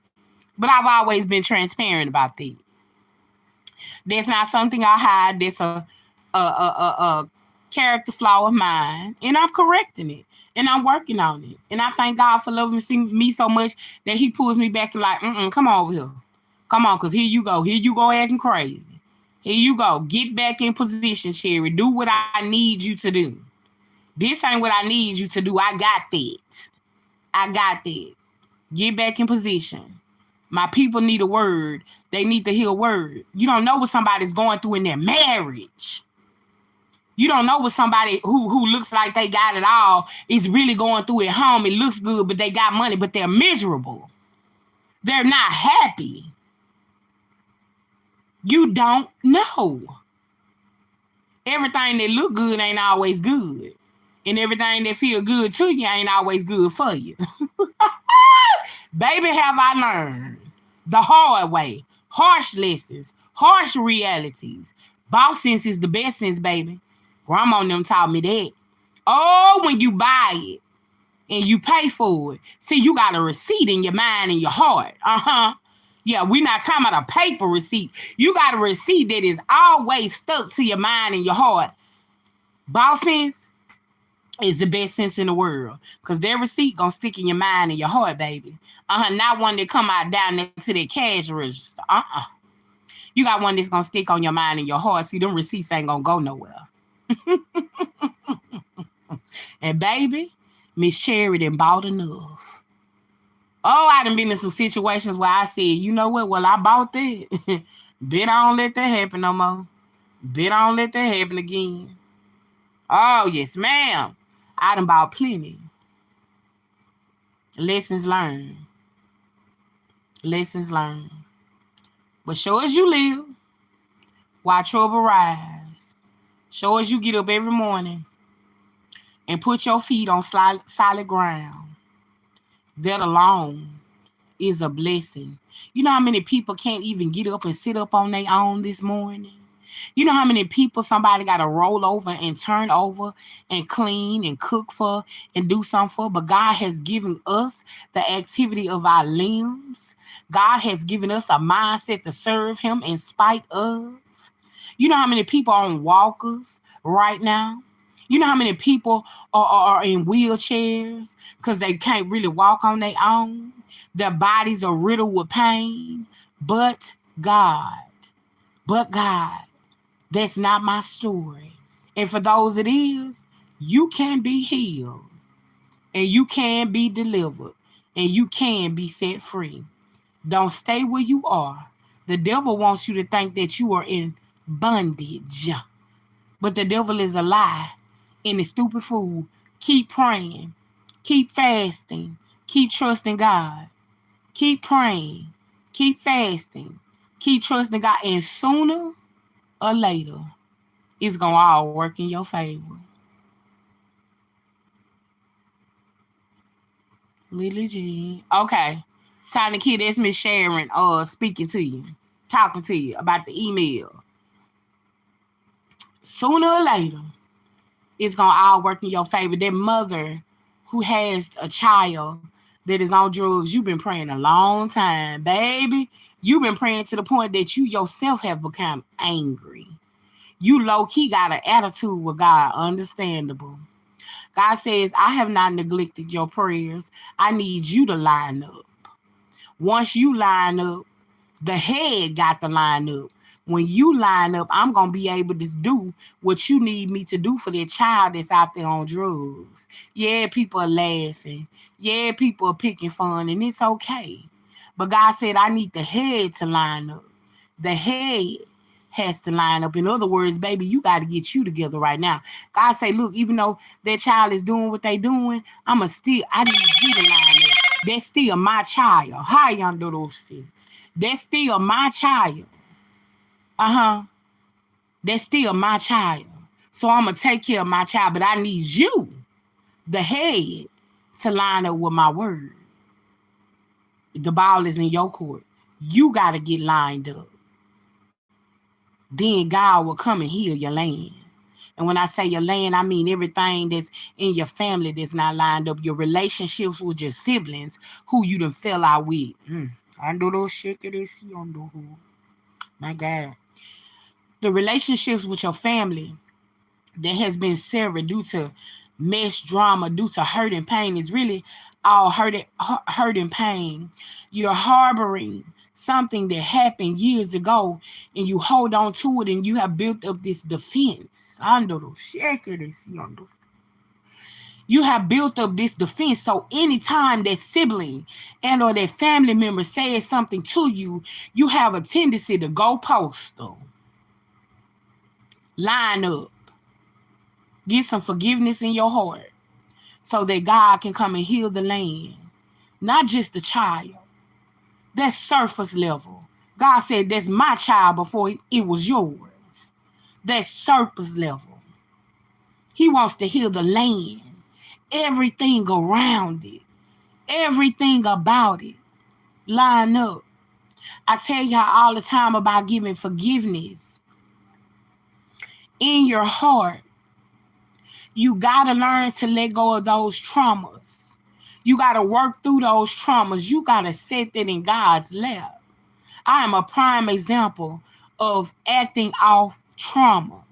But I've always been transparent about that. That's not something I hide. That's a character flaw of mine. And I'm correcting it. And I'm working on it. And I thank God for loving me so much that he pulls me back and like, come on over here. Come on, because here you go. Here you go acting crazy. Here you go. Get back in position, Cherry. Do what I need you to do. This ain't what I need you to do. I got that. I got that. Get back in position. My people need a word. They need to hear a word. You don't know what somebody's going through in their marriage. You don't know what somebody who looks like they got it all is really going through at home. It looks good, but they got money, but they're miserable. They're not happy. You don't know. Everything that look good ain't always good. And everything that feel good to you ain't always good for you. Baby, have I learned the hard way. Harsh lessons. Harsh realities. Boss sense is the best sense, baby. Grandma and them taught me that. Oh, when you buy it and you pay for it. See, you got a receipt in your mind and your heart. Yeah, we're not talking about a paper receipt. You got a receipt that is always stuck to your mind and your heart. Boss sense is the best sense in the world. Because their receipt gonna stick in your mind and your heart, baby. Not one that come out down next to the cash register. You got one that's gonna stick on your mind and your heart. See, them receipts ain't gonna go nowhere. And baby, Miss Cherry done bought enough. Oh, I done been in some situations where I said, you know what? Well, I bought that. Bet I don't let that happen no more. Bet I don't let that happen again. Oh, yes, ma'am. I done bought plenty. Lessons learned. Lessons learned. But show as you live, while trouble rise. Show as you get up every morning and put your feet on solid ground. That alone is a blessing. You know how many people can't even get up and sit up on their own this morning? You know how many people somebody got to roll over and turn over and clean and cook for and do something for? But God has given us the activity of our limbs. God has given us a mindset to serve him in spite of. You know how many people are on walkers right now? You know how many people are in wheelchairs because they can't really walk on their own? Their bodies are riddled with pain. But God, but God, that's not my story. And for those it is, you can be healed and you can be delivered and you can be set free. Don't stay where you are. The devil wants you to think that you are in bondage. But the devil is a lie and a stupid fool. Keep praying. Keep fasting. Keep trusting God. Keep praying. Keep fasting. Keep trusting God. And sooner or later, it's going to all work in your favor. Lily G. Okay. Tiny Kid, that's Miss Sharon speaking to you. Talking to you about the email. Sooner or later, it's going to all work in your favor. That mother who has a child that is on drugs, you've been praying a long time, baby. You've been praying to the point that you yourself have become angry. You low-key got an attitude with God, understandable. God says, I have not neglected your prayers. I need you to line up. Once you line up, the head got to line up. When you line up, I'm going to be able to do what you need me to do for that child that's out there on drugs. Yeah, people are laughing. Yeah, people are picking fun, and it's okay. But God said, I need the head to line up. The head has to line up. In other words, baby, you got to get you together right now. God say, look, even though that child is doing what they doing, I need you to line up. That's still my child. How y'all do those things? That's still my child. That's still my child. So I'm going to take care of my child, but I need you, the head, to line up with my word. The ball is in your court. You got to get lined up. Then God will come and heal your land. And when I say your land, I mean everything that's in your family that's not lined up. Your relationships with your siblings who you done fell out with. I know those shit that they see on the who. My God. The relationships with your family that has been severed due to mess drama, due to hurt and pain is really all hurt and pain. You're harboring something that happened years ago and you hold on to it and you have built up this defense. You have built up this defense. So anytime that sibling and or that family member says something to you, you have a tendency to go postal. Line up. Get some forgiveness in your heart so that God can come and heal the land. Not just the child. That's surface level. God said that's my child before it was yours. That's surface level. He wants to heal the land. Everything around it. Everything about it. Line up. I tell y'all all the time about giving forgiveness in your heart. You got to learn to let go of those traumas. You got to work through those traumas. You got to set that in God's lap. I am a prime example of acting off trauma.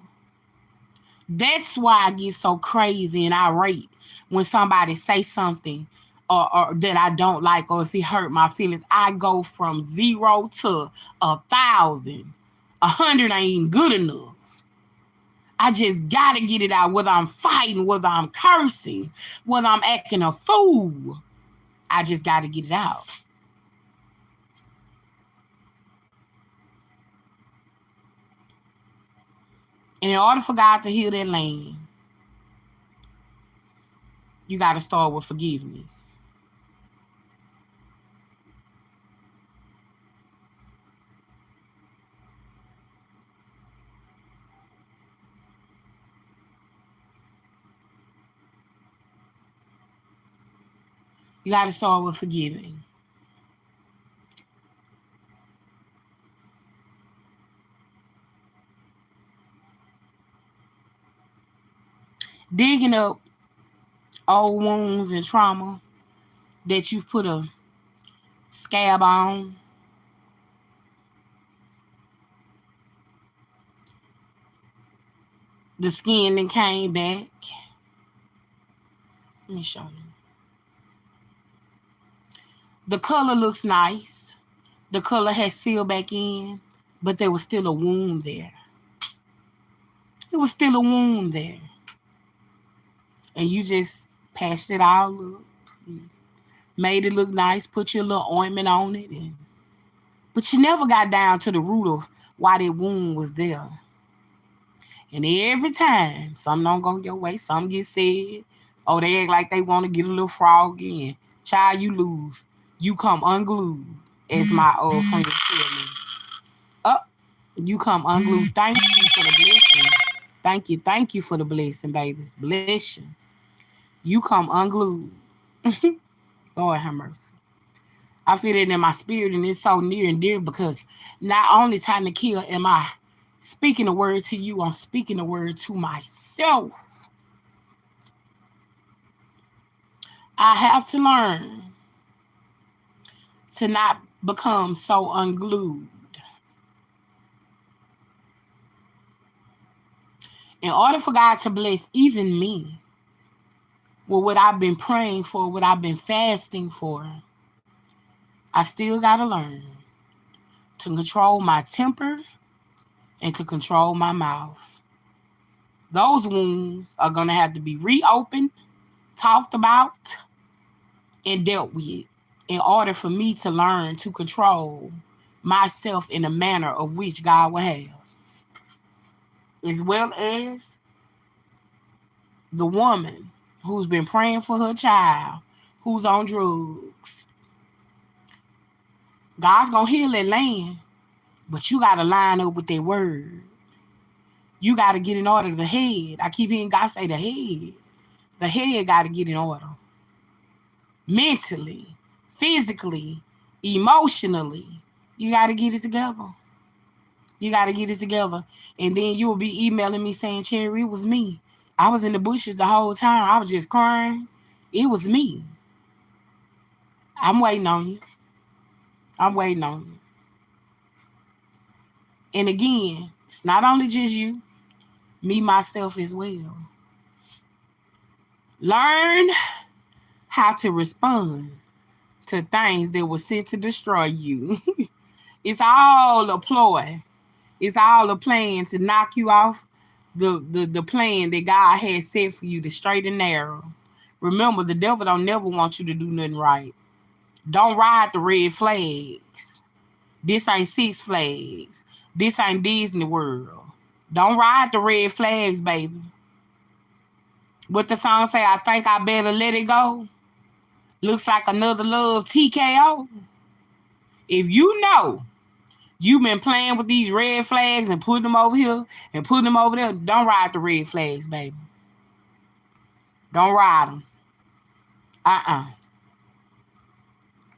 That's why I get so crazy and irate when somebody say something or that I don't like, or if it hurt my feelings. I go from 0 to 1,000. 100 ain't even good enough. I just gotta get it out, whether I'm fighting, whether I'm cursing, whether I'm acting a fool. I just gotta get it out. And in order for God to heal that land, you gotta start with forgiveness. You gotta start with forgiving. Digging up old wounds and trauma that you've put a scab on. The skin then came back. Let me show you. The color looks nice. The color has filled back in, but there was still a wound there. It was still a wound there. And you just patched it all up. You made it look nice, put your little ointment on it. But you never got down to the root of why that wound was there. And every time, some don't go your way, some get said, oh, they act like they want to get a little froggy, and child, you lose. You come unglued, as my old friend tell me. Up, you come unglued. Thank you for the blessing. Thank you for the blessing, baby. Bless you. You come unglued. Lord have mercy. I feel it in my spirit, and it's so near and dear because not only time to kill am I speaking the word to you, I'm speaking the word to myself. I have to learn to not become so unglued. In order for God to bless even me with what I've been praying for, what I've been fasting for, I still got to learn to control my temper and to control my mouth. Those wounds are going to have to be reopened, talked about, and dealt with in order for me to learn to control myself in a manner of which God will have. As well as the woman who's been praying for her child, who's on drugs. God's going to heal that land, but you got to line up with that word. You got to get in order the head. I keep hearing God say the head. The head got to get in order. Mentally, physically, emotionally, you got to get it together. You got to get it together. And then you'll be emailing me saying, Cherry, it was me. I was in the bushes the whole time. I was just crying. It was me. I'm waiting on you. I'm waiting on you. And again, it's not only just you, me, myself as well. Learn how to respond to things that were sent to destroy you. It's all a ploy. It's all a plan to knock you off the plan that God has set for you, the straight and narrow. Remember, the devil don't never want you to do nothing right. Don't ride the red flags. This ain't Six Flags. This ain't Disney World. Don't ride the red flags, baby. What the song say, I think I better let it go. Looks like another love TKO. If you know you've been playing with these red flags and putting them over here and putting them over there, don't ride the red flags, baby. Don't ride them.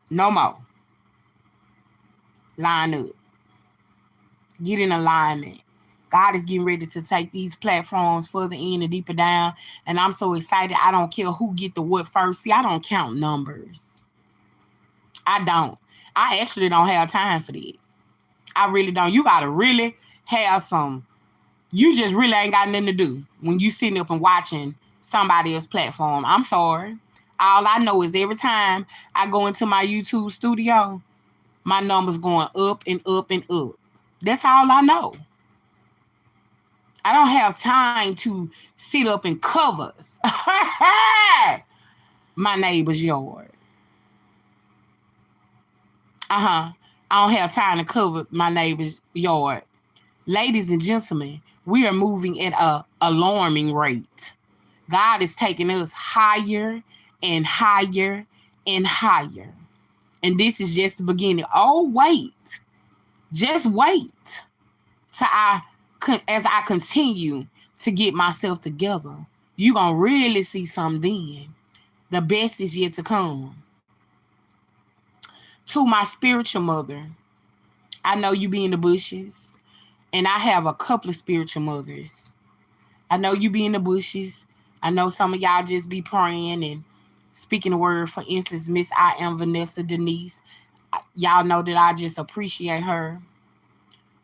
No more. Line up. Get in alignment. God is getting ready to take these platforms further in and deeper down. And I'm so excited. I don't care who get the what first. See, I don't count numbers. I don't. I actually don't have time for that. I really don't. You got to really have some. You just really ain't got nothing to do when you sitting up and watching somebody else's platform. I'm sorry. All I know is every time I go into my YouTube studio, my numbers going up and up and up. That's all I know. I don't have time to sit up and cover my neighbor's yard. I don't have time to cover my neighbor's yard. Ladies and gentlemen, we are moving at an alarming rate. God is taking us higher and higher and higher. And this is just the beginning. Oh, wait. Just wait as I continue to get myself together. You're going to really see something then. The best is yet to come. To my spiritual mother, I know you be in the bushes, and I have a couple of spiritual mothers. I know you be in the bushes. I know some of y'all just be praying and speaking the word. For instance, Miss I Am Vanessa Denise. Y'all know that I just appreciate her.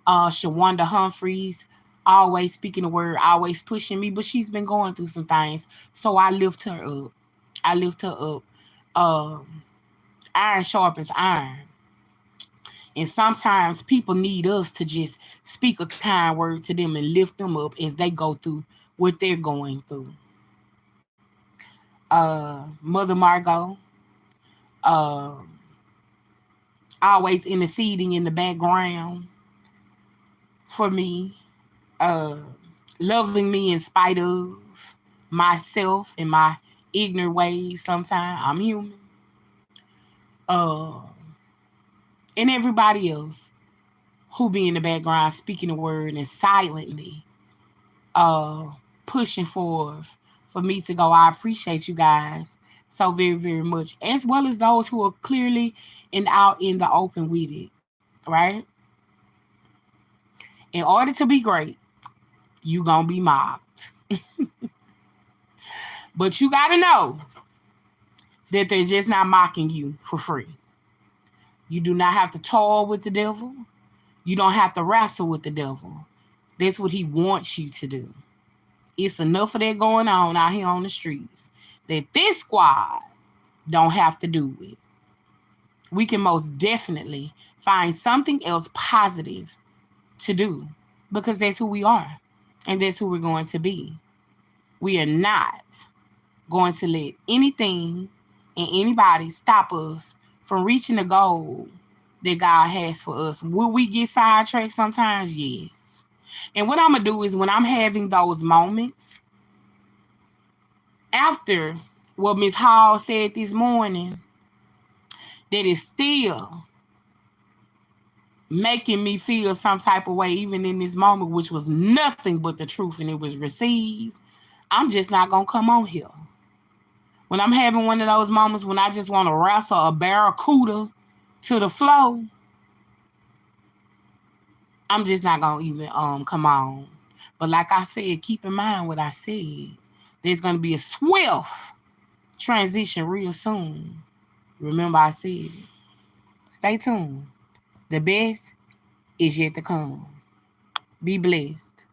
Shawanda Humphreys, always speaking the word, always pushing me, but she's been going through some things. So I lift her up. Iron sharpens iron. And sometimes people need us to just speak a kind word to them and lift them up as they go through what they're going through. Mother Margot, always interceding in the background for me, loving me in spite of myself and my ignorant ways. Sometimes I'm human. And everybody else who be in the background speaking the word and silently pushing for me to go. I appreciate you guys so very, very much, as well as those who are clearly and out in the open with it, right? In order to be great, you gonna be mocked. But you gotta know that they're just not mocking you for free. You do not have to toil with the devil. You don't have to wrestle with the devil. That's what he wants you to do. It's enough of that going on out here on the streets that this squad don't have to do it. We can most definitely find something else positive to do because that's who we are and that's who we're going to be. We are not going to let anything and anybody stop us from reaching the goal that God has for us. Will we get sidetracked sometimes? Yes. And what I'm going to do is when I'm having those moments, after what Ms. Hall said this morning, that is still making me feel some type of way, even in this moment, which was nothing but the truth and it was received, I'm just not going to come on here. When I'm having one of those moments when I just want to wrestle a barracuda to the floor, I'm just not going to even come on. But like I said, keep in mind what I said. There's going to be a swift transition real soon. Remember I said it. Stay tuned. The best is yet to come. Be blessed.